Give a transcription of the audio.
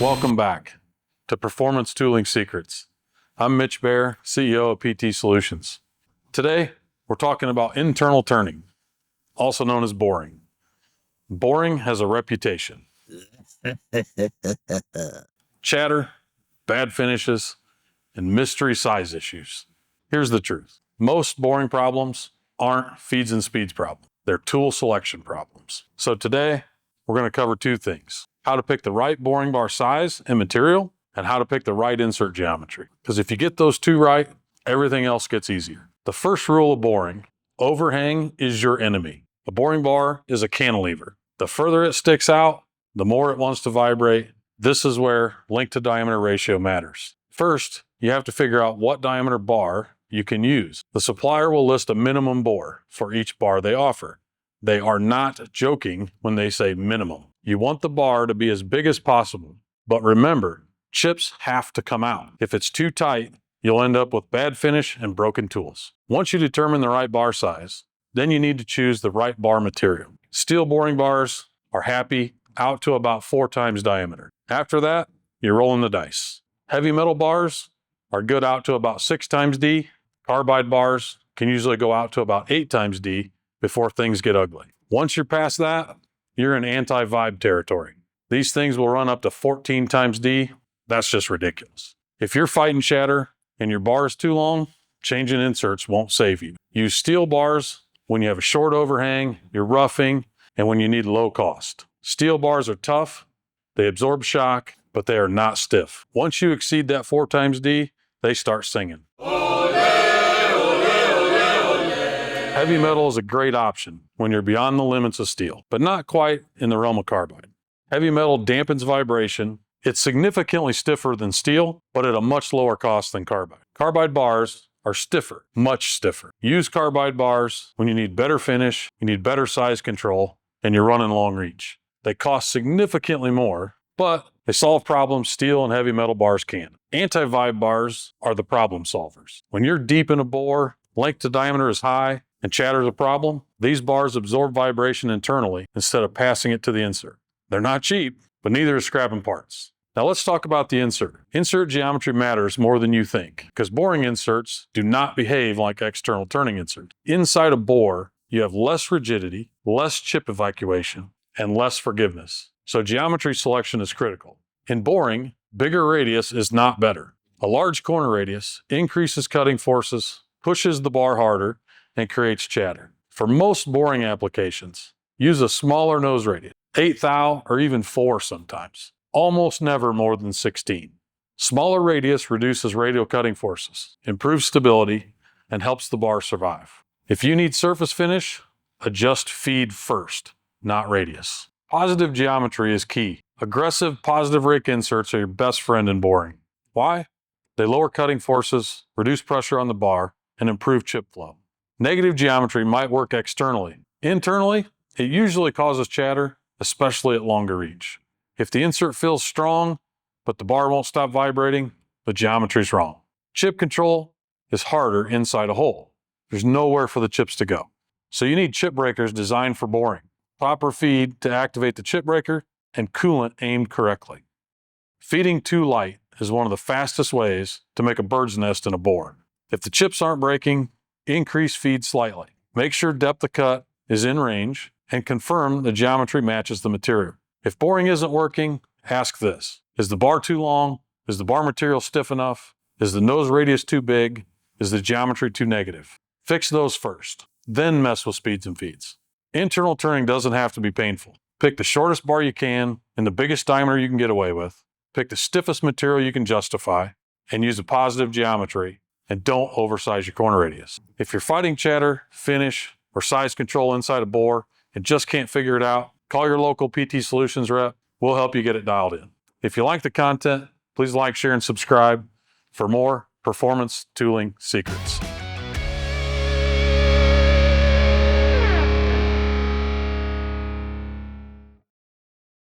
Welcome back to Performance Tooling Secrets. I'm Mitch Bair, CEO of PT Solutions. Today, we're talking about internal turning, also known as boring. Boring has a reputation. Chatter, bad finishes, and mystery size issues. Here's the truth. Most boring problems aren't feeds and speeds problems. They're tool selection problems. So today, we're going to cover two things: how to pick the right boring bar size and material, and how to pick the right insert geometry. Because if you get those two right, everything else gets easier. The first rule of boring: overhang is your enemy. A boring bar is a cantilever. The further it sticks out, the more it wants to vibrate. This is where length to diameter ratio matters. First, you have to figure out what diameter bar you can use. The supplier will list a minimum bore for each bar they offer. They are not joking when they say minimum. You want the bar to be as big as possible, but remember, chips have to come out. If it's too tight, you'll end up with bad finish and broken tools. Once you determine the right bar size, then you need to choose the right bar material. Steel boring bars are happy out to about 4 times diameter. After that, you're rolling the dice. Heavy metal bars are good out to about 6 times D. Carbide bars can usually go out to about 8 times D before things get ugly. Once you're past that, you're in anti-vibe territory. These things will run up to 14 times D. That's just ridiculous. If you're fighting chatter and your bar is too long, changing inserts won't save you. Use steel bars when you have a short overhang, you're roughing, and when you need low cost. Steel bars are tough, they absorb shock, but they are not stiff. Once you exceed that 4 times D, they start singing. Heavy metal is a great option when you're beyond the limits of steel, but not quite in the realm of carbide. Heavy metal dampens vibration. It's significantly stiffer than steel, but at a much lower cost than carbide. Carbide bars are stiffer, much stiffer. Use carbide bars when you need better finish, you need better size control, and you're running long reach. They cost significantly more, but they solve problems steel and heavy metal bars can't. Anti-vibe bars are the problem solvers. When you're deep in a bore, length to diameter is high, and chatter is a problem, these bars absorb vibration internally instead of passing it to the insert. They're not cheap, but neither is scrapping parts. Now let's talk about the insert. Insert geometry matters more than you think, because boring inserts do not behave like external turning inserts. Inside a bore, you have less rigidity, less chip evacuation, and less forgiveness. So geometry selection is critical. In boring, bigger radius is not better. A large corner radius increases cutting forces, pushes the bar harder, and creates chatter. For most boring applications, use a smaller nose radius, 1/8 thou or even 4 sometimes. Almost never more than 16. Smaller radius reduces radial cutting forces, improves stability, and helps the bar survive. If you need surface finish, adjust feed first, not radius. Positive geometry is key. Aggressive positive rake inserts are your best friend in boring. Why? They lower cutting forces, reduce pressure on the bar, and improve chip flow. Negative geometry might work externally. Internally, it usually causes chatter, especially at longer reach. If the insert feels strong, but the bar won't stop vibrating, the geometry's wrong. Chip control is harder inside a hole. There's nowhere for the chips to go. So you need chip breakers designed for boring, proper feed to activate the chip breaker, and coolant aimed correctly. Feeding too light is one of the fastest ways to make a bird's nest in a bore. If the chips aren't breaking, increase feed slightly. Make sure depth of cut is in range and confirm the geometry matches the material. If boring isn't working, ask this: is the bar too long? Is the bar material stiff enough? Is the nose radius too big? Is the geometry too negative? Fix those first, then mess with speeds and feeds. Internal turning doesn't have to be painful. Pick the shortest bar you can and the biggest diameter you can get away with. Pick the stiffest material you can justify and use a positive geometry, and don't oversize your corner radius. If you're fighting chatter, finish, or size control inside a bore and just can't figure it out, call your local PT Solutions rep. We'll help you get it dialed in. If you like the content, please like, share, and subscribe for more performance tooling secrets.